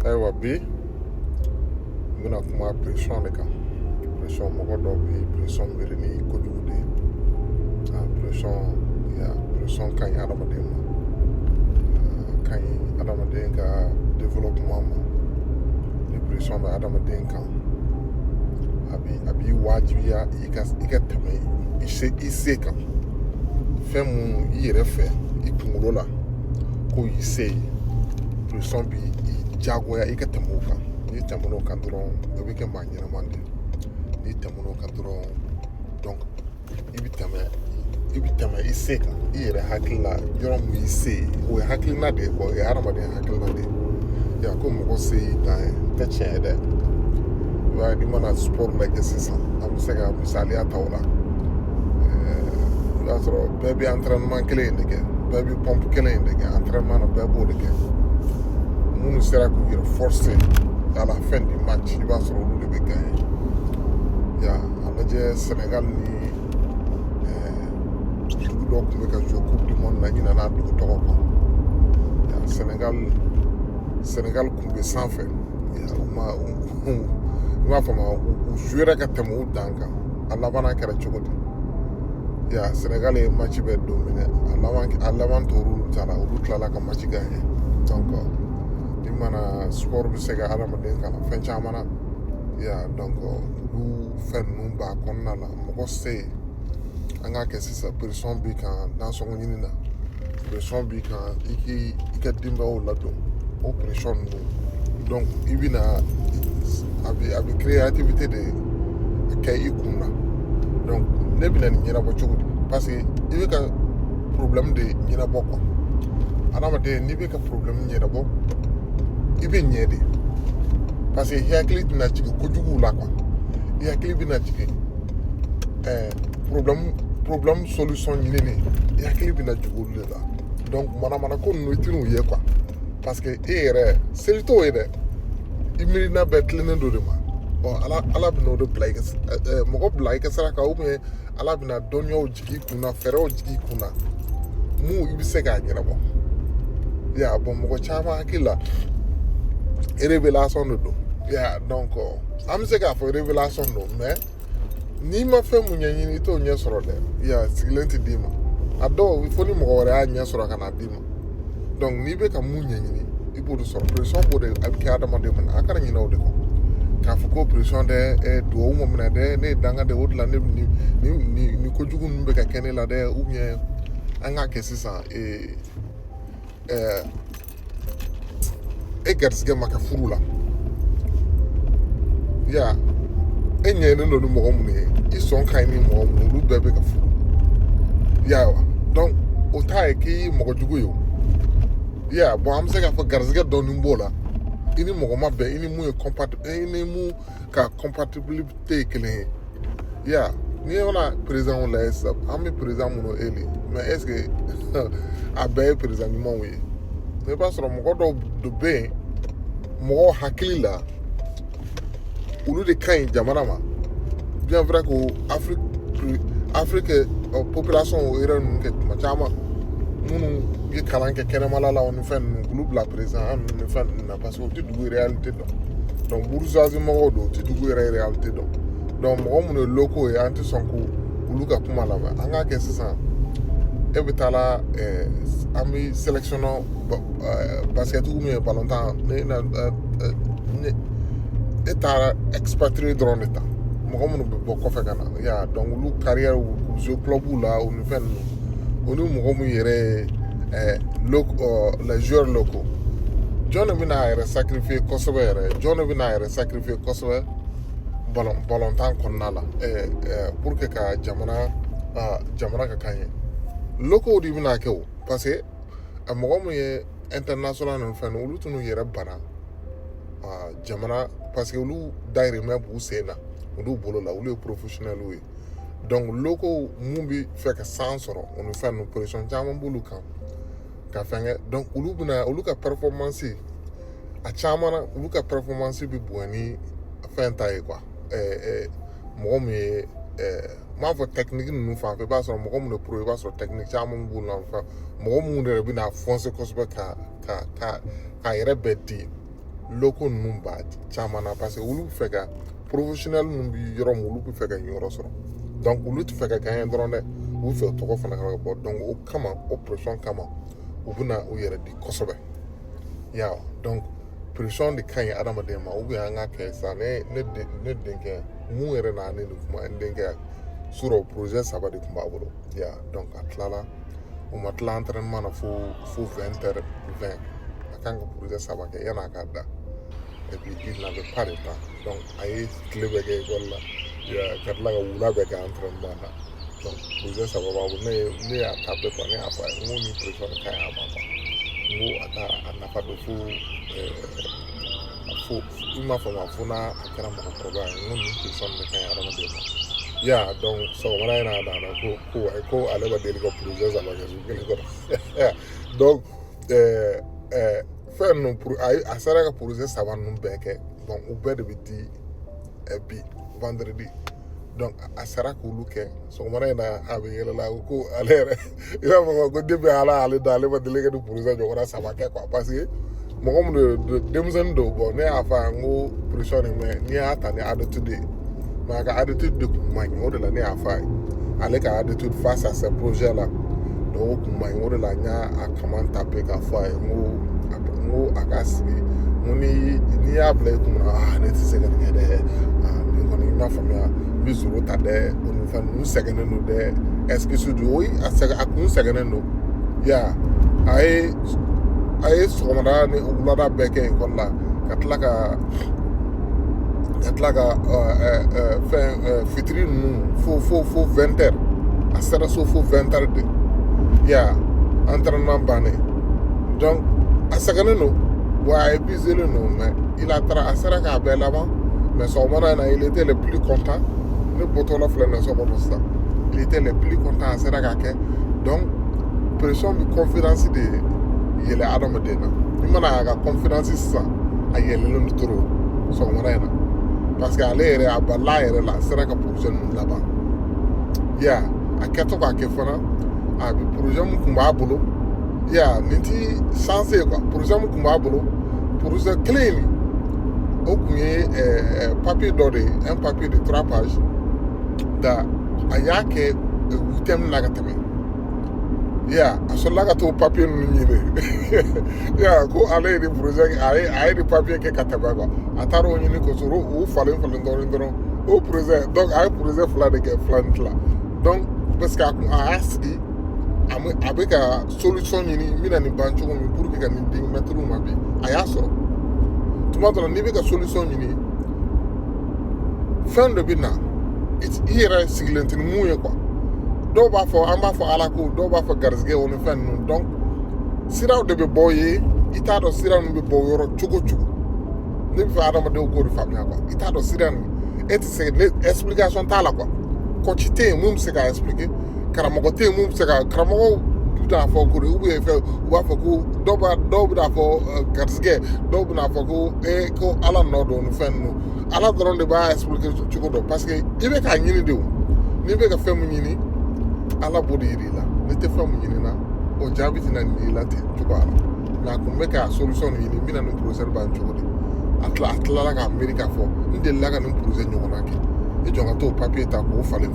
Ayiwa bi n bɛna kuma pression de kan. Pression mɔgɔ dɔw bɛ pression miiri ni kojugu de ye. Pression ka ɲi adamaden ma. Ka ɲi adamaden ka développement ma. Ni pression bɛ adamaden kan a b'i wajibiya i ka tɛmɛ i se kan. Fɛn mun i yɛrɛ fɛ i kunkolo la ko y'i se ye, pression b'i jagoya i ka tɛmɛ o kan. N'i tɛmɛn'o kan dɔrɔn i bɛ kɛ maa ɲɛnama de ye. N'i tɛmɛn'o kan dɔrɔn donc i bɛ tɛmɛ i se kan. I yɛrɛ hakili la yɔrɔ mun y'i se ye o ye hakilina de ye o ye hadamaden hakilina de ye. Ko mɔgɔ se y'i dan ye tɛ tiɲɛ ye dɛ. I b'a ye n'i mana sport lajɛ sisan an bɛ se ka misaliya ta o la. I b'a sɔrɔ bɛɛ bɛ entraînement kelen in de kɛ, bɛɛ bɛ pompe kelen in de kɛ, entraînement na bɛɛ b'o de kɛ. Minnu sera k'u yɛrɛ forcer à la fin du match i b'a sɔrɔ olu de bɛ gagner. A lajɛ Senegal ni dugu dɔw tun bɛ ka jouer coupe du monde na ɲinɛ n'a dugu tɔgɔ kɔ. Senegal kun bɛ sanfɛ. I b'a faamu u jouera ka tɛmɛ u dan kan. A labanna kɛra cogo di? Senegal ye match bɛɛ dominer. A laban tor'olu ta la, olu tilala ka match gagner. Donc i mana sport bɛ se ka adamaden kalan fɛn caman na. Donc olu fɛn ninnu b'a kɔnɔna la. Mɔgɔ se an k'a kɛ sisan pression b'i kan nasɔngɔ ɲini na. Pression b'i kan i ka denbayaw ladon o pression ninnu. Donc i bɛna a bɛ créativité de kɛ i kun na. Donc ne bɛna nin ɲɛnabɔ cogo di? Parce que i bɛ ka problème de ɲɛnabɔ quoi. Adamaden n'i bɛ ka problème ɲɛnabɔ i bɛ ɲɛ de. Parce que i hakili tɛna jigin kojugu la quoi. I hakili bɛna jigin problème solution ɲinini. I hakili bɛna jigin olu de la. Donc manamana ko ninnu i tɛn'u ye quoi. Parce que e yɛrɛ seli t'o ye dɛ. I miirina bɛɛ tilennen don de ma. Ala bɛna o de bila mɔgɔ bila i ka sira kan ou bien Ala bɛna dɔnniyaw jigin i kunna, fɛɛrɛw jigin i kunna mun i bɛ se k'a ɲɛnabɔ. Mɔgɔ caman hakili la révélation de don. Donc an bɛ se k'a fɔ révélation don mais n'i ma fɛn mun ɲɛɲini i t'o ɲɛ sɔrɔ dɛ. Sigilen tɛ d'i ma. A dɔw fo ni mɔgɔ wɛrɛ y'a ɲɛ sɔrɔ ka na d'i ma. Donc n'i bɛ ka mun ɲɛɲini i b'o de sɔrɔ. Pression b'o de a bɛ kɛ adamaden minɛ a kana ɲinɛ o de kɔ. K'a fɔ ko pression dɛ duwawu ma minɛ dɛ ne ye danga de o de la ni kojugu ninnu bɛ ka kɛ ne la dɛ ou bien an k'a kɛ sisan e garisɛgɛ ma kɛ furu la. E ɲɛnen don ni mɔgɔ minnu ye i sɔn ka ɲi ni mɔgɔ minnu olu bɛɛ bɛ ka furu. Donc o t'a ye k'i mɔgɔ jugu ye o. An bɛ se k'a fɔ garisɛgɛ dɔɔni b'o la. I ni mɔgɔ ma bɛn i ni mun ka compatibilité ye kelen ye. N'i mana président lajɛ sisan an bɛ président minnu élu mais est ce que a bɛɛ ye président ɲumanw ye? I b'a sɔrɔ mɔgɔ dɔw bɛ yen mɔgɔw hakili la olu de ka ɲi jamana ma. Bien vrai ko Afrique population yɛrɛ ninnu kɛ tuma caman minnu ye kalan kɛ kɛnɛmala la ni fɛn ninnu k'olu bila président an ninnu ni fɛn ninnu na parce que u tɛ dugu réalité dɔn. Donc bourgeoisie mɔgɔw don u tɛ dugu yɛrɛ réalité dɔn. Donc mɔgɔ minnu ye locaux ye an tɛ sɔn k'olu ka kuma lamɛn. An k'a kɛ sisan e bɛ taa la an bɛ sélectionneur basket ou bien ballontan e taara expatrié dɔrɔn de ta. Mɔgɔ minnu bɛ bɔ kɔfɛ ka na. Donc olu carrière u jouer club la u ni fɛn ninnu. O ni mɔgɔ min yɛrɛ les joueurs locaux jɔn de bɛna a yɛrɛ sacrifier kosɛbɛ yɛrɛ jɔn de bɛna a yɛrɛ sacrifier kosɛbɛ ballontan kɔnɔna la pour que ka jamana ka kan ye. Locaux de bɛna kɛ o parce que mɔgɔ min ye international ni fɛn olu tɛn'u yɛrɛ bana jamana parce que olu dahirimɛ b'u sen na olu bolo la olu ye professionnels ye. Donc locaux mun bɛ fɛ ka san sɔrɔ o ni fɛn ninnu pression caman b'olu kan ka fɛnkɛ. Donc olu ka performance a caman na olu ka performance bɛ bonya ni fɛn ta ye quoi. Mɔgɔ min ye n b'a fɔ technique ninnu fan fɛ i b'a sɔrɔ mɔgɔ minnu ye pro i b'a sɔrɔ technique caman b'u la mɔgɔ minnu yɛrɛ bɛna foncer kosɛbɛ k'a yɛrɛ bɛɛ di loko ninnu b'a caman na parce que olu bɛ fɛ ka professionnel ninnu bɛ yɔrɔ min olu bɛ fɛ ka yɔrɔ sɔrɔ donc olu tɛ fɛ ka gagner dɔrɔn dɛ u bɛ fɛ tɔgɔ fana ka bɔ donc o kama o pression kama u bɛna u yɛrɛ di kosɛbɛ ya donc pression de ka ɲi adamaden ma ou bien an ka kɛ sa ne denkɛ mun yɛrɛ na ne de kuma n denkɛ surɔ projet 3 de tun b'a bolo ya donc a tilala u ma tila entraînement na fo 20h20 a kan ka projet 3 kɛ yan'a ka da et puis il n'avait pas de temps donc a ye tile bɛɛ kɛ école la ka tila ka wula bɛɛ kɛ entraînement na donc projet 3 b'a bolo ne y'a ta bɛɛ quoi ne y'a fɔ a ye n ko ni pression de ka ɲi a ma quoi n ko a ka a nafa dɔ fo i m'a faamu fo n'a a kɛra mɔgɔkɔrɔba ye n ko nin pression de ka ɲi adamaden ma ya donc sɔgɔmada in n'a nana ko ale ma deli ka projet 3 kɛ su kelen kɔnɔ donc fɛn ninnu a sera ka projet 3 ninnu bɛɛ kɛ bon u bɛɛ de bɛ di bi vendredi donc a sera k'olu kɛ sɔgɔmada in na a bɛ yɛlɛla ko ale yɛrɛ i b'a fɔ ko depuis ale da ale ma deli ka ni projet ɲɔgɔnna 3 kɛ quoi parce que mɔgɔ minnu denmisɛnnin dɔw bɔ ne y'a fɔ a ye n ko pression nin mɛ n'i y'a ta ni attitude ye mais a ka attitude de tun man ɲi o de la ne y'a fɔ a ye ale ka attitude face à ce projet là donc o tun man ɲi o de la n y'a kaman tape k'a fɔ a ye n ko a ka sigi n ko n'i y'a bila i kun na ne tɛ se ka nin kɛ dɛ nin kɔni i m'a faamuya n bɛ zoro ta dɛ o nin fɛn ninnu sɛgɛnnen don dɛ excuse don oui a kun sɛgɛnnen don ya a ye sɔgɔmada ni wulada bɛɛ kɛ ekɔli la ka tila ka fɛn fitiri ninnu fo 20h a sera so fo 20h de ya entraînement bannen donc a sɛgɛnnen don wa a épuisé-len don mais a sera k'a bɛɛ laban mais sɔgɔmada in na il était le plus content ne bɔtɔla filɛ nin ye so kɔnɔ sisan il était le plus content a sera k'a kɛ donc pression bɛ confidence de yɛlɛ adamaden na i mana a ka confidence sisan a yɛlɛlen don trop sɔgɔmada in na parce que ale yɛrɛ a balila a yɛrɛ la a sera ka projet ninnu laban ya a kɛtɔ k'a kɛ fana a bɛ projet min tun b'a bolo ya nin tɛ chance ye quoi projet min tun b'a bolo projet kelen in o tun ye papier dɔ de ye un papier de 3 pages da a y'a kɛ 8e na ka tɛmɛ ya a sɔrɔla ka t'o papier ninnu ɲini ya ko ale ye ni projet a ye ni papier kɛ ka tɛmɛ quoi a taara o ɲini k'o sɔrɔ o falen dɔrɔn o projet donc a ye projet 2 de kɛ 2 ni tila donc parce que a y'a sigi a bɛ ka solution ɲini n bɛna nin ban cogo min pour que ka nin di mɛtiriw ma bi a y'a sɔrɔ tuma dɔ la n'i bɛ ka solution ɲini fɛn dɔ bɛ na i yɛrɛ sigilen tɛ ni mun ye quoi dɔw b'a fɔ an b'a fɔ ala ko dɔw b'a fɔ garizigɛ o ni fɛn ninnu donc siraw de bɛ bɔ ye i t'a dɔn sira ninnu bɛ bɔ yɔrɔ cogo cogo ne bɛ fɛ adamadenw k'o de faamuya quoi i t'a dɔn sira ninnu e tɛ se explication t'a la quoi coach tɛ yen mun bɛ se k'a expliquer karamɔgɔ tɛ yen mun bɛ se ka karamɔgɔw bɛ fɔ ko de ou bien fɛn u b'a fɔ ko dɔw bɛ fɔ garizigɛ dɔw bɛ fɔ ko ko ala nɔ don ni fɛn ninnu ala dɔrɔn de b'a expliquer cogo dɔ parce que i bɛ k'a ɲini de o n'i bɛ ka fɛn min ɲini ala b'o de yir'i la ne tɛ fɛn min ɲini na o jaabi tɛna nin y'i la ten cogoya la mais a kun bɛ ka solution ɲini n bɛna nin projet ban cogo di a tilala k'a miiri k'a fɔ n delila ka nin projet ɲɔgɔnna kɛ i jɔ ka t'o papier ta k'o falen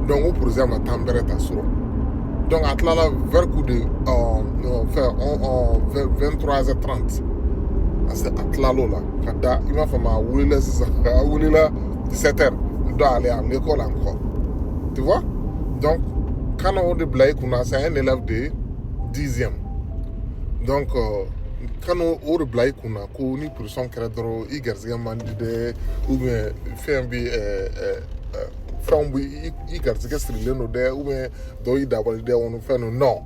donc o projet ma temps bɛrɛ ta sɔrɔ donc a tilala vers coup de 23h30 a tilal'o la ka da i m'a faamu a wulila sisan a wulila 17h n doit aller à l'école encore tu vois donc kana o de bila i kunna c'est un élève de 10e donc kana o de bila i kunna ko ni pression kɛra dɔrɔn i garizigɛ man di dɛ ou bien fɛn bɛ fɛnw bɛ i garizigɛ sirilen don dɛ ou bien dɔw y'i dabali dɛ o ni fɛn ninnu non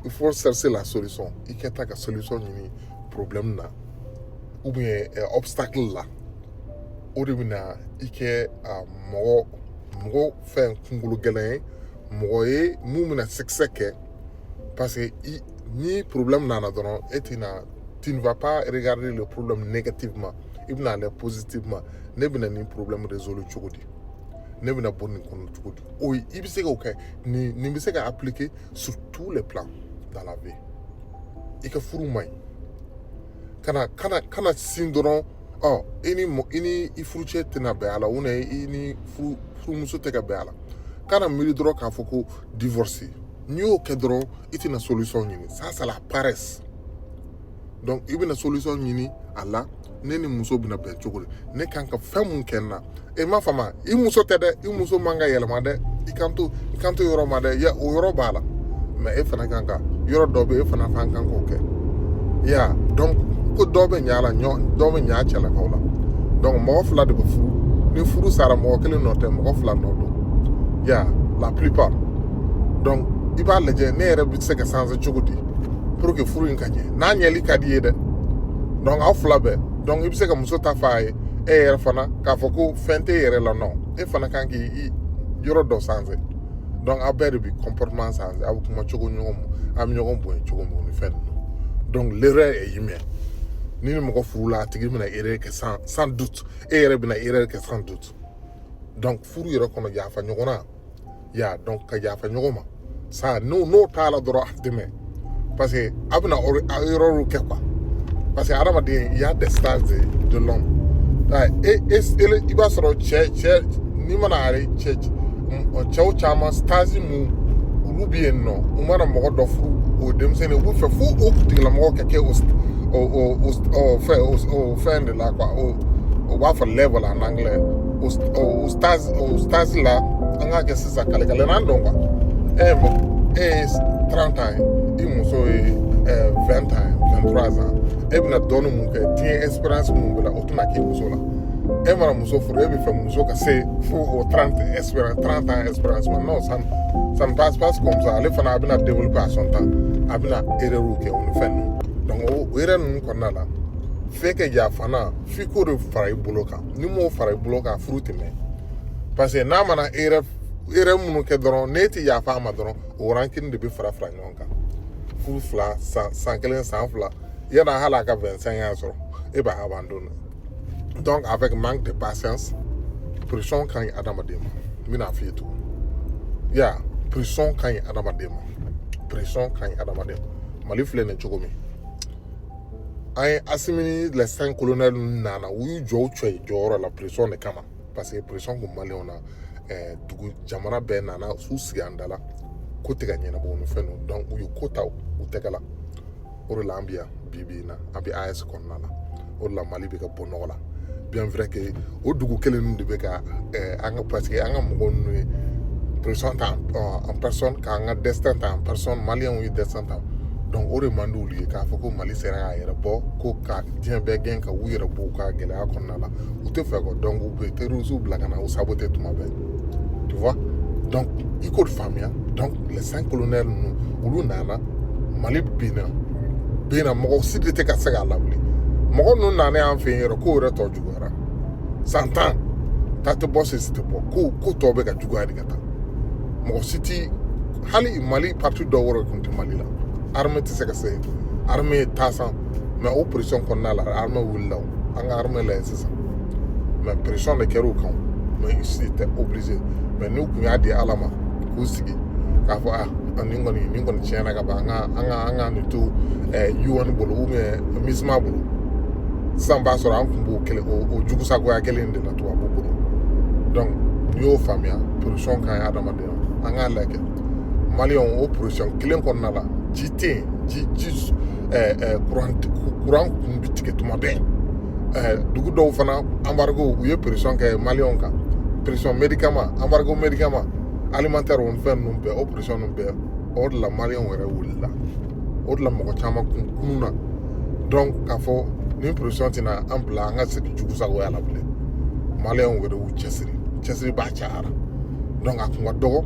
il faut chercher la solution i ka taa ka solution ɲini problème na ou bien obstacle la o de bɛna i kɛ mɔgɔ fɛn kunkolo gɛlɛn ye mɔgɔ ye mun bɛna succès kɛ parce que ni problème nana dɔrɔn tu ne vas pas regarder le problème négativement i bɛna aller positivement ne bɛna nin problème résoudre cogo di ne bɛna bɔ nin kɔnɔ cogo di o i bɛ se k'o kɛ nin bɛ se ka appliquer sur tous les plans dans la vie i ka furu man ɲi kana sin dɔrɔn i ni i furucɛ tɛna bɛn a la i ni furumuso tɛ ka bɛn a la kana miiri dɔrɔn k'a fɔ ko divorce n'i y'o kɛ dɔrɔn i tɛna solution ɲini ça c'est la paresse donc i bɛna solution ɲini a la ne ni muso bɛna bɛn cogo di ne kan ka fɛn mun kɛ n na e m'a faamu i muso tɛ dɛ i muso man ka yɛlɛma dɛ i kan to yɔrɔ ma dɛ o yɔrɔ b'a la mais e fana kan ka yɔrɔ dɔ bɛ e fana kan k'o kɛ donc ko dɔ bɛ ɲa la dɔ bɛ ɲa cɛlakaw la donc mɔgɔ fila de bɛ furu ni furu sara mɔgɔ kelen nɔ tɛ mɔgɔ fila nɔ don la plupart donc i b'a lajɛ ne yɛrɛ bɛ se ka sanse cogo di pour que furu in ka ɲɛ n'a ɲɛli ka di ye dɛ donc aw fila bɛɛ donc i bɛ se ka muso ta f'a ye e yɛrɛ fana k'a fɔ ko fɛn t'e yɛrɛ la non e fana kan k'i yɔrɔ dɔ sanse donc aw bɛɛ de bɛ comportement sanse aw bɛ kuma cogo ɲɔgɔn ma aw bɛ ɲɔgɔn bonya cogo min ni fɛn ninnu donc l'erreur est humaine ni mɔgɔ furu la a tigi bɛna erreur kɛ sans doute e yɛrɛ bɛna erreur kɛ sans doute donc furu yɛrɛ kɔnɔ yafa ɲɔgɔn na donc ka yafa ɲɔgɔn ma ça n'o t'a la dɔrɔn a dɛmɛ parce que a bɛna erreur kɛ quoi parce que adamaden il y a des stades de l'homme i b'a sɔrɔ cɛ n'i mana ale cɛw caman stage mun olu bɛ yen nɔ u mana mɔgɔ dɔ furu o denmisɛnnin u bɛ fɛ fo o tigilamɔgɔ ka kɛ o fɛn de la quoi o b'a fɔ level en anglais o stage la an k'a kɛ sisan kale-kalenan dɔn quoi e ye 30 ans i muso ye 20 ans 23 ans e bɛna dɔɔni mun kɛ diɲɛ expérience mun bɛ la o tɛna k'i muso la e mana muso furu e bɛ fɛ muso ka se fo o 30 ans expérience ma non ça ne passe pas comme ça ale fana a bɛna développer à son temps a bɛna erreur kɛ o ni fɛn ninnu donc o erreur ninnu kɔnɔna la f'e ka yafa na f'i k'o de fara i bolo kan ni m'o fara i bolo kan furu tɛ mɛn parce que n'a mana erreur minnu kɛ dɔrɔn n'e tɛ yafa a ma dɔrɔn o rancune de bɛ fara ɲɔgɔn kan furu fila san kelen san fila yanni hali a ka 25 ans sɔrɔ e b'a abandonné donc avec manque de patience pression ka ɲi adamaden ma n bɛna f'i ye tugun pression ka ɲi adamaden ma mali filɛ nin cogo min an ye Assimi les 5 colonels nana u y'u jɔ u jɔyɔrɔ la pression de kama parce que pression kun maliyɛnw na dugu jamana bɛɛ nana s'u sigi an da la ko tɛ ka ɲɛnabɔ ni fɛn ninnu donc u ye ko ta u tɛgɛ la o de la an bɛ yan bi in na an bɛ AES kɔnɔna la o de la Mali bɛ ka bɔ nɔgɔ la bien vrai que o dugu kelen ninnu de bɛ ka parce que an ka mɔgɔw ninnu ye pression ta en personne k'an ka destin ta en personne maliyɛnw ye destin ta donc o de man di olu ye k'a fɔ ko Mali sera k'a yɛrɛ bɔ ko ka diɲɛ bɛɛ gɛn ka u yɛrɛ bɔ u ka gɛlɛya kɔnɔna la u tɛ fɛ kɔ donc u bɛ terroristes bila ka na u saboter tuma bɛɛ tu vois donc i k'o faamuya donc les 5 colonels ninnu olu nana Mali binna mɔgɔ si de tɛ ka se k'a lawuli mɔgɔ ninnu nana y'an fɛ yen yɛrɛ k'o yɛrɛ tɔ juguyara 100 ans ta tɛ bɔ si tɛ bɔ ko tɔ bɛ ka juguya de ka taa mɔgɔ si tɛ hali Mali parti dɔw wɛrɛ tun tɛ Mali la armée tɛ se ka se armée taasan mais o pression kɔnɔna la armée wulila an ka armée lajɛ sisan mais pression de kɛra o kan mais ils étaient obligés mais n'u kun y'a di Ala ma k'u sigi k'a fɔ nin kɔni tiɲɛna ka ban an ka nin to UN bolo ou bien MISMA bolo sisan b'a sɔrɔ an kun b'o kelen o jugusagoya kelen de la tubabu bolo donc n'i y'o faamuya pression ka ɲi adamaden an k'a lajɛ maliyɛnw o pression kelen kɔnɔna la ji tɛ yen courant kun bɛ tigɛ tuma bɛɛ dugu dɔw fana embargo u ye pression kɛ maliyɛnw kan pression médicament embargo médicament alimentaire o fɛn ninnu bɛɛ o pression ninnu bɛɛ o de la maliyɛnw yɛrɛ wulila o de la mɔgɔ caman kunun na donc k'a fɔ nin pression tɛna an bila an ka segin jugusagoya la bilen maliyɛnw yɛrɛ y'u cɛsiri b'a cayara donc a kun ka dɔgɔ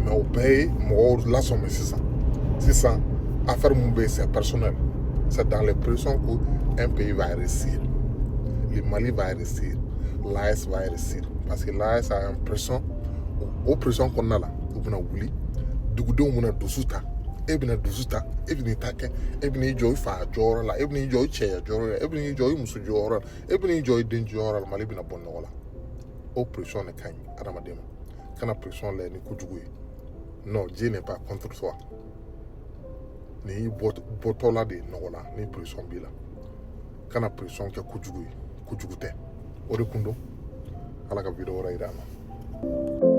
mais o bɛɛ ye mɔgɔw lasɔmin sisan affaire mun bɛ yen c'est personnel c'est dans les pressions qu'un pays va réussir le Mali va réussir l'AES va réussir parce que l'AES a une pression o pression kɔnɔna la u bɛna wuli dugudenw bɛna dusu ta e bɛna dusu ta e bɛna i ta kɛ e bɛna i jɔ i fa jɔyɔrɔ la e bɛna i jɔ i cɛya jɔyɔrɔ la e bɛna i jɔ i muso jɔyɔrɔ la e bɛna i jɔ i den jɔyɔrɔ la Mali bɛna bɔ nɔgɔ la o pression de ka ɲi adamaden ma kana pression lajɛ ni kojugu ye non Dieu n'est pas contre toi ni bɔtɔ la de nɔgɔ la ni pression b'i la kana pression kɛ kojugu ye kojugu tɛ o de kun don ala ka video wɛrɛ yira an na